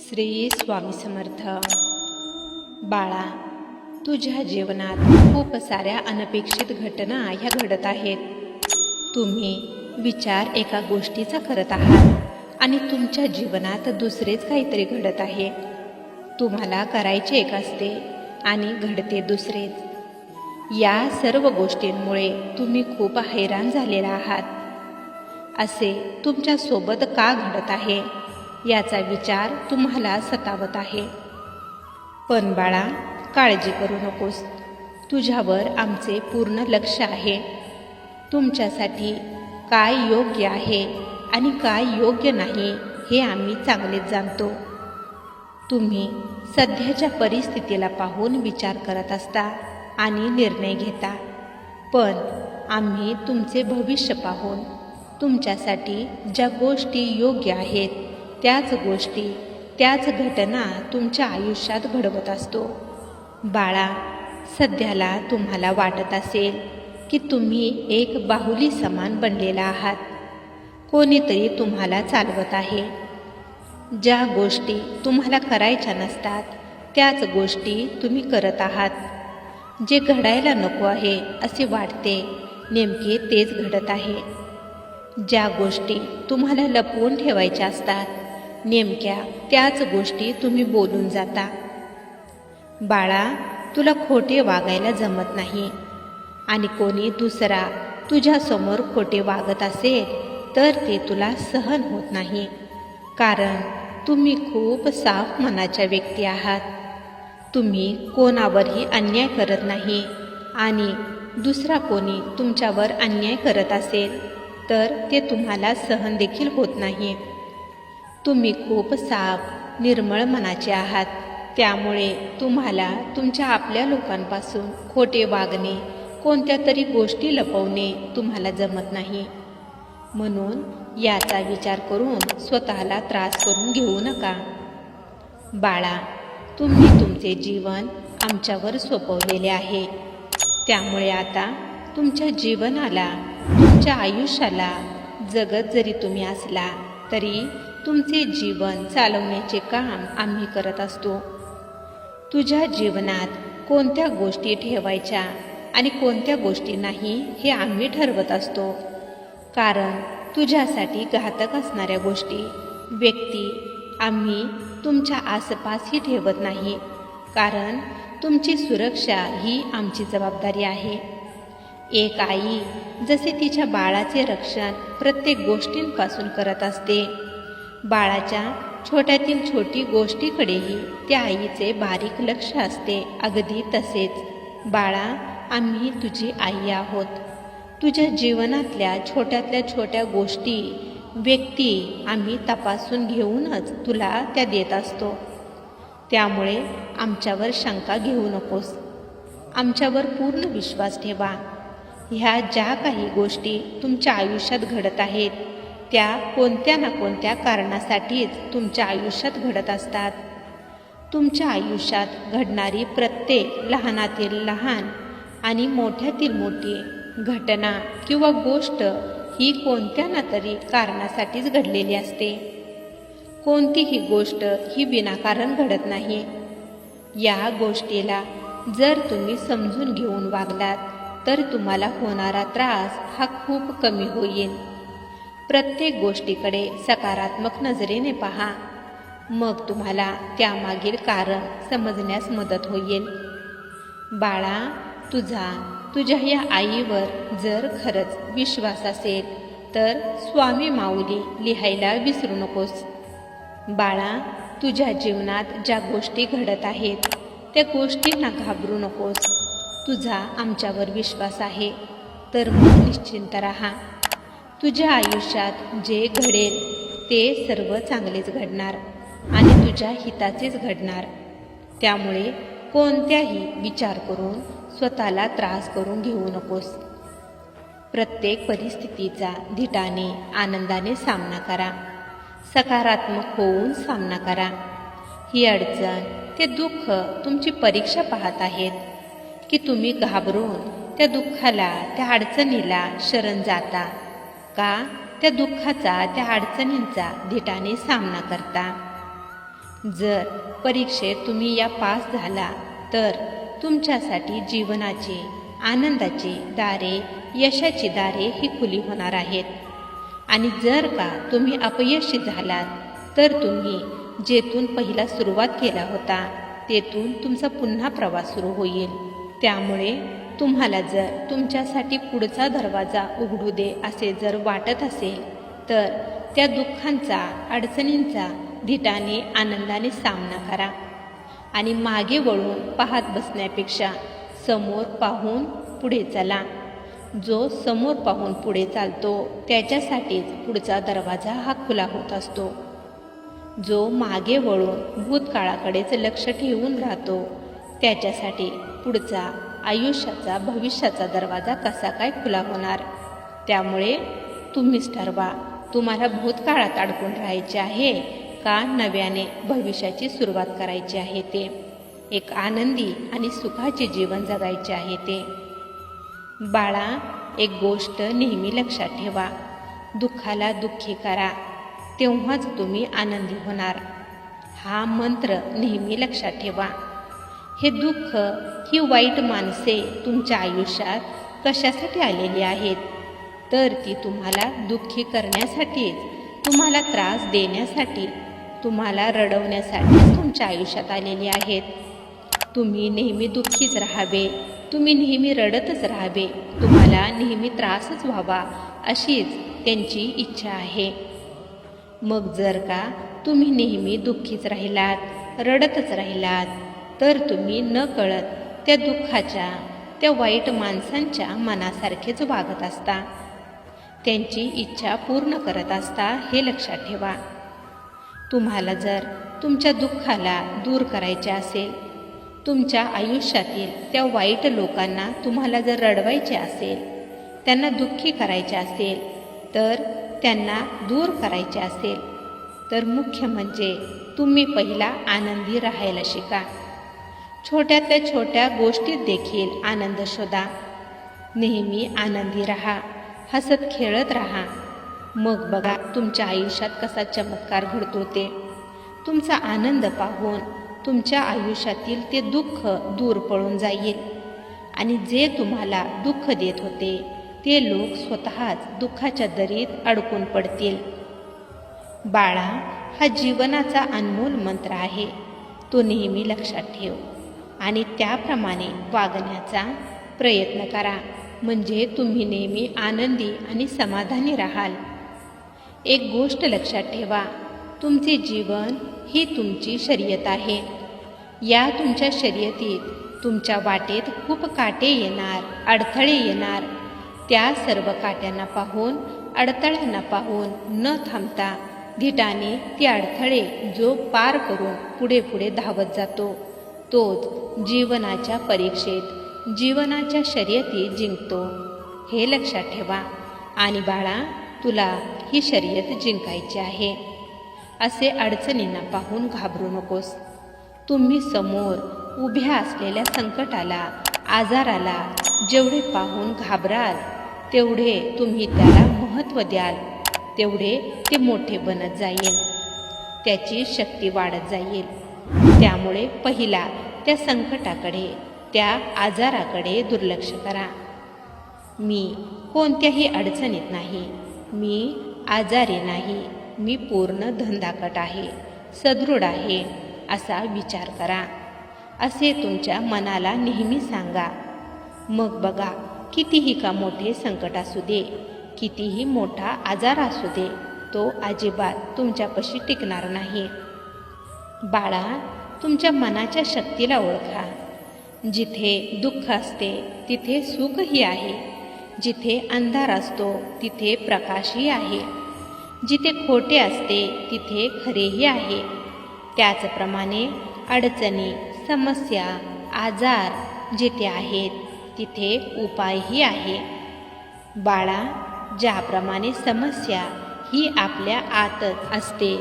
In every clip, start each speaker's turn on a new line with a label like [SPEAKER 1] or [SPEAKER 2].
[SPEAKER 1] श्री स्वामी समर्थ. बाळा, तुझ्या जीवनात खूप साऱ्या अनपेक्षित घटना ह्या घडत आहेत. तुम्ही विचार एका गोष्टीचा करत आहात आणि तुमच्या जीवनात दुसरेच काहीतरी घडत आहे. तुम्हाला करायचे एक असते आणि घडते दुसरेच. या सर्व गोष्टींमुळे तुम्ही खूप हैराण झालेला आहात. असे तुमच्या सोबत का घडत आहे याचा विचार तुम्हाला सतावत आहे. पण बाळा, काळजी करू नकोस. तुझ्यावर आमचे पूर्ण लक्ष आहे. तुमच्यासाठी काय योग्य आहे आणि काय योग्य नाही हे आम्ही चांगलेच जाणतो. तुम्ही सध्याच्या परिस्थितीला पाहून विचार करत असता आणि निर्णय घेता, पण आम्ही तुमचे भविष्य पाहून तुमच्यासाठी ज्या गोष्टी योग्य आहेत त्याच गोष्टी, त्याच घटना तुमच्या आयुष्यात घडवत असतो. बाळा, सध्याला तुम्हाला वाटत असेल की तुम्ही एक बाहुली समान बनलेला आहात. कोणीतरी तुम्हाला चालवत आहे. ज्या गोष्टी तुम्हाला करायच्या नसतात त्याच गोष्टी तुम्ही करत आहात. जे घडायला नको आहे असे वाटते, नेमके तेच घडत आहे. ज्या गोष्टी तुम्हाला लपवून ठेवायच्या असतात नेमक्या त्याच गोष्टी तुम्ही बोलून जाता. बाळा, तुला खोटे वागायला जमत नाही आणि कोणी दुसरा तुझ्यासमोर खोटे वागत असेल तर ते तुला सहन होत नाही. कारण तुम्ही खूप साफ मनाच्या व्यक्ती आहात. तुम्ही कोणावरही अन्याय करत नाही आणि दुसरा कोणी तुमच्यावर अन्याय करत असेल तर ते तुम्हाला सहन देखील होत नाही. तुम्ही खूप साफ निर्मळ मनाचे आहात. त्यामुळे तुम्हाला तुमच्या आपल्या लोकांपासून खोटे वागणे, कोणत्या तरी गोष्टी लपवणे तुम्हाला जमत नाही. म्हणून याचा विचार करून स्वतःला त्रास करून घेऊ नका. बाळा, तुम्ही तुमचे जीवन आमच्यावर सोपवलेले आहे. त्यामुळे आता तुमच्या जीवनाला, तुमच्या आयुष्याला जगत जरी तुम्ही असला तरी तुमचे जीवन चालवण्याचे काम आम्ही करत असतो. तुझ्या जीवनात कोणत्या गोष्टी ठेवायच्या आणि कोणत्या गोष्टी नाही हे आम्ही ठरवत असतो. कारण तुझ्यासाठी घातक असणाऱ्या गोष्टी, व्यक्ती आम्ही तुमच्या आसपासही ठेवत नाही. कारण तुमची सुरक्षा ही आमची जबाबदारी आहे. एक आई जसे तिच्या बाळाचे रक्षण प्रत्येक गोष्टींपासून करत असते, बाळाच्या छोट्यातील छोटी गोष्टीकडेही त्या आईचे बारीक लक्ष असते. अगदी तसेच बाळा, आम्ही तुझी आई आहोत. तुझ्या जीवनातल्या छोट्यातल्या छोट्या गोष्टी, व्यक्ती आम्ही तपासून घेऊनच तुला त्या देत असतो. त्यामुळे आमच्यावर शंका घेऊ नकोस. आमच्यावर पूर्ण विश्वास ठेवा. ह्या ज्या काही गोष्टी तुमच्या आयुष्यात घडत आहेत त्या कोणत्या ना कोणत्या कारणासाठीच तुमच्या आयुष्यात घडत असतात. तुमच्या आयुष्यात घडणारी प्रत्येक लहानातील लहान आणि मोठ्यातील मोठी घटना किंवा गोष्ट ही कोणत्या ना तरी कारणासाठीच घडलेली असते. कोणतीही गोष्ट ही विनाकारण घडत नाही. या गोष्टीला जर तुम्ही समजून घेऊन वागलात तर तुम्हाला होणारा त्रास हा खूप कमी होईल. प्रत्येक गोष्टीकडे सकारात्मक नजरेने पहा. मग तुम्हाला त्यामागील कारण समजण्यास मदत होईल. बाळा, तुझ्या या आईवर जर खरंच विश्वास असेल तर स्वामी माऊली लिहायला विसरू नकोस. बाळा, तुझ्या जीवनात ज्या गोष्टी घडत आहेत त्या गोष्टींना घाबरू नकोस. तुझा आमच्यावर विश्वास आहे तर मग निश्चिंत राहा. तुझ्या आयुष्यात जे घडेल ते सर्व चांगलेच घडणार आणि तुझ्या हिताचेच घडणार. त्यामुळे कोणत्याही विचार करून स्वतःला त्रास करून घेऊ नकोस. प्रत्येक परिस्थितीचा धीटाने, आनंदाने सामना करा. सकारात्मक होऊन सामना करा. ही अडचण, ते दुःख तुमची परीक्षा पाहत आहेत की तुम्ही घाबरून त्या दुःखाला, त्या अडचणीला शरण जाता का त्या दुःखाचा, त्या अडचणींचा धीटाने सामना करता. जर परीक्षेत तुम्ही या पास झाला तर तुमच्यासाठी जीवनाची, आनंदाची दारे, यशाची दारे ही खुली होणार आहेत. आणि जर का तुम्ही अपयशी झालात तर तुम्ही जेथून पहिला सुरुवात केला होता तेथून तुमचा पुन्हा प्रवास सुरू होईल. त्यामुळे तुम्हाला जर तुमच्यासाठी पुढचा दरवाजा उघडू दे असे जर वाटत असेल तर त्या दुःखांचा, अडचणींचा धीटाने, आनंदाने सामना करा. आणि मागे वळून पाहत बसण्यापेक्षा समोर पाहून पुढे चला. जो समोर पाहून पुढे चालतो त्याच्यासाठीच पुढचा दरवाजा हा खुला होत असतो. जो मागे वळून भूतकाळाकडेच लक्ष ठेवून राहतो त्याच्यासाठी पुढचा आयुष्याचा, भविष्याचा दरवाजा कसा काय खुला होणार. त्यामुळे तुम्हीच ठरवा, तुम्हाला भूतकाळात अडकून राहायचे आहे का नव्याने भविष्याची सुरुवात करायची आहे. ते एक आनंदी आणि सुखाचे जीवन जगायचे आहे. ते बाळा, एक गोष्ट नेहमी लक्षात ठेवा, दुःखाला दुःखी करा तेव्हाच तुम्ही आनंदी होणार. हा मंत्र नेहमी लक्षात ठेवा. हे दुःख, ही वाईट माणसे तुमच्या आयुष्यात कशासाठी आलेली आहेत तर ती तुम्हाला दुःखी करण्यासाठीच, तुम्हाला त्रास देण्यासाठी, तुम्हाला रडवण्यासाठीच तुमच्या आयुष्यात आलेली आहेत. तुम्ही नेहमी दुःखीच राहावे, तुम्ही नेहमी रडतच राहावे, तुम्हाला नेहमी त्रासच व्हावा अशीच त्यांची इच्छा आहे. मग जर का तुम्ही नेहमी दुःखीच राहिलात, रडतच राहिलात तर तुम्ही न कळत त्या दुःखाच्या, त्या वाईट माणसांच्या मनासारखेच वागत असता, त्यांची इच्छा पूर्ण करत असता. हे लक्षात ठेवा. तुम्हाला जर तुमच्या दुःखाला दूर करायचे असेल, तुमच्या आयुष्यातील त्या वाईट लोकांना तुम्हाला जर रडवायचे असेल, त्यांना दुःखी करायचे असेल, तर त्यांना दूर करायचे असेल तर मुख्य म्हणजे तुम्ही पहिला आनंदी राहायला शिका. छोट्यातल्या छोट्या गोष्टीत देखील आनंद शोधा. नेहमी आनंदी राहा, हसत खेळत राहा. मग बघा तुमच्या आयुष्यात कसा चमत्कार घडतो. ते तुमचा आनंद पाहून तुमच्या आयुष्यातील ते दुःख दूर पळून जाईल आणि जे तुम्हाला दुःख देत होते ते लोक स्वतःच दुःखाच्या दरीत अडकून पडतील. बाळा, हा जीवनाचा अनमोल मंत्र आहे. तो नेहमी लक्षात ठेव आणि त्याप्रमाणे वागण्याचा प्रयत्न करा, म्हणजे तुम्ही नेहमी आनंदी आणि समाधानी राहाल. एक गोष्ट लक्षात ठेवा, तुमचे जीवन ही तुमची शर्यत आहे. या तुमच्या शर्यतीत तुमच्या वाटेत खूप काटे येणार, अडथळे येणार. त्या सर्व काट्यांना पाहून, अडथळ्यांना पाहून न थांबता धीटाने ते अडथळे जो पार करून पुढे पुढे धावत जातो तोच जीवनाच्या परीक्षेत, जीवनाच्या शर्यतीत जिंकतो. हे लक्षात ठेवा. आणि बाळा, तुला ही शर्यत जिंकायची आहे. असे अडचणींना पाहून घाबरू नकोस. तुम्ही समोर उभ्या असलेल्या संकटाला, आजाराला जेवढे पाहून घाबराल तेवढे तुम्ही त्याला महत्त्व द्याल, तेवढे ते मोठे बनत जाईल, त्याची शक्ती वाढत जाईल. त्यामुळे पहिला त्या संकटाकडे, त्या आजाराकडे दुर्लक्ष करा. मी कोणत्याही अडचणीत नाही, मी आजारी नाही, मी पूर्ण धंदाकट आहे, सदृढ आहे असा विचार करा. असे तुमच्या मनाला नेहमी सांगा. मग बघा, कितीही का मोठे संकट असू दे, कितीही मोठा आजार असू दे, तो अजिबात तुमच्यापाशी टिकणार नाही. बाळा, तुमच्या मनाच्या शक्तीला ओळखा. जिथे दुःख असते तिथे सुखही आहे, जिथे अंधार असतो तिथे प्रकाशही आहे, जिथे खोटे असते तिथे खरेही आहे. त्याचप्रमाणे अडचणी, समस्या, आजार जिथे आहेत तिथे उपायही आहे. बाळा, ज्याप्रमाणे समस्या ही आपल्या आतच असते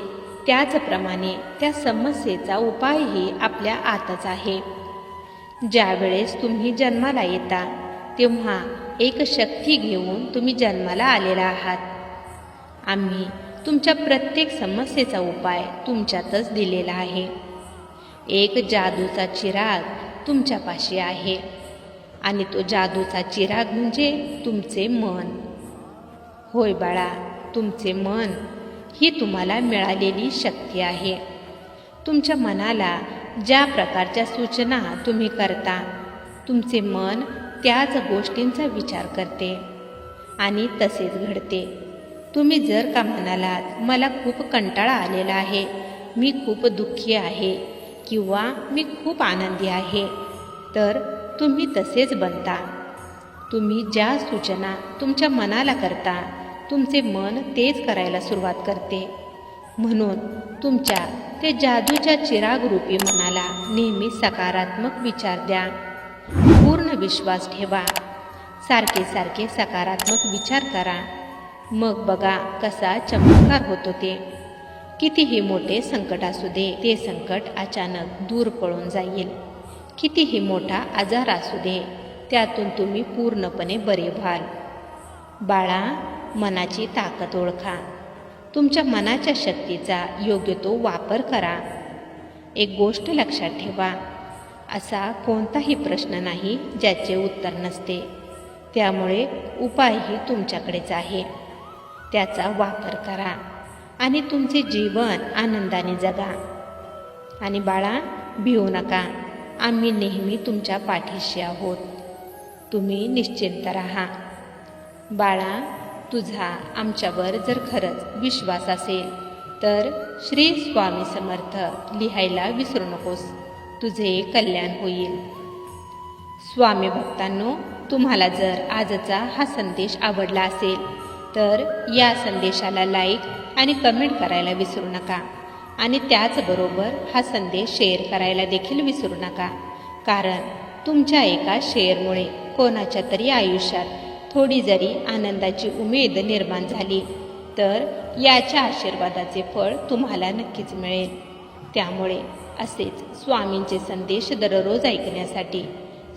[SPEAKER 1] त्याचप्रमाणे त्या समस्येचा उपायही आपल्या आतच आहे. ज्यावेळेस तुम्ही जन्माला येता तेव्हा एक शक्ती घेऊन तुम्ही जन्माला आलेला आहात. आम्ही तुमच्या प्रत्येक समस्येचा उपाय तुमच्यातच दिलेला आहे. एक जादूचा चिराग तुमच्यापाशी आहे आणि तो जादूचा चिराग म्हणजे तुमचे मन. होय बाळा, तुमचे मन ही तुम्हाला मिळालेली शक्ती आहे. तुमच्या मनाला ज्या प्रकारच्या सूचना तुम्ही करता, तुमचे मन त्याच गोष्टींचा विचार करते आणि तसेच घडते. तुम्ही जर का म्हणालात मला खूप कंटाळा आलेला आहे, मी खूप दुःखी आहे किंवा मी खूप आनंदी आहे, तर तुम्ही तसेच बनता. तुम्ही ज्या सूचना तुमच्या मनाला करता, तुमचे मन तेच करायला सुरुवात करते. म्हणून तुमच्या ते जादूच्या चिराग रूपी मनाला नेहमी सकारात्मक विचार द्या. पूर्ण विश्वास ठेवा. सारखे सारखे सकारात्मक विचार करा. मग बघा कसा चमत्कार होतो ते. कितीही मोठे संकट असू दे, ते संकट अचानक दूर पळून जाईल. कितीही मोठा आजार असू दे, त्यातून तुम्ही पूर्णपणे बरे व्हाल. बाळा, मनाची ताकद ओळखा. तुमच्या मनाच्या शक्तीचा योग्य तो वापर करा. एक गोष्ट लक्षात ठेवा, असा कोणताही प्रश्न नाही ज्याचे उत्तर नसते. त्यामुळे उपायही तुमच्याकडेच आहे. त्याचा वापर करा आणि तुमचे जीवन आनंदाने जगा. आणि बाळा, भिवू नका. आम्ही नेहमी तुमच्या पाठीशी आहोत. तुम्ही निश्चिंत राहा. बाळा, तुझा आमच्यावर जर खरंच विश्वास असेल तर श्री स्वामी समर्थ लिहायला विसरू नकोस. तुझे कल्याण होईल. स्वामी भक्तांनो, तुम्हाला जर आजचा हा संदेश आवडला असेल तर या संदेशाला लाईक आणि कमेंट करायला विसरू नका. आणि त्याचबरोबर हा संदेश शेअर करायला देखील विसरू नका. कारण तुमच्या एका शेअरमुळे कोणाच्या तरी आयुष्यात थोडी जरी आनंदाची उमेद निर्माण झाली तर याच्या आशीर्वादाचे फळ तुम्हाला नक्कीच मिळेल. त्यामुळे असेच स्वामींचे संदेश दररोज ऐकण्यासाठी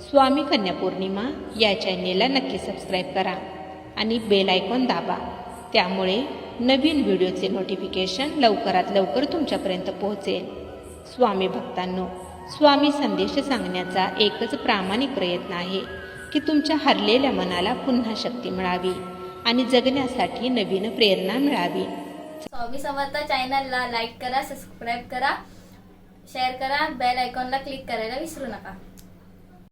[SPEAKER 1] स्वामी कन्या पौर्णिमा या चॅनेलला नक्की सबस्क्राईब करा आणि बेल आयकॉन दाबा. त्यामुळे नवीन व्हिडिओचे नोटिफिकेशन लवकरात लवकर तुमच्यापर्यंत पोहोचेल. स्वामी भक्तांनो, स्वामी संदेश सांगण्याचा एकच प्रामाणिक प्रयत्न आहे की तुमच्या हरलेल्या मनाला पुन्हा शक्ती मिळावी आणि जगण्यासाठी नवीन प्रेरणा मिळावी.
[SPEAKER 2] स्वामी समर्थ चॅनलला लाईक करा, सबस्क्राईब करा, शेअर करा, बेल आयकॉनला क्लिक करायला विसरू नका.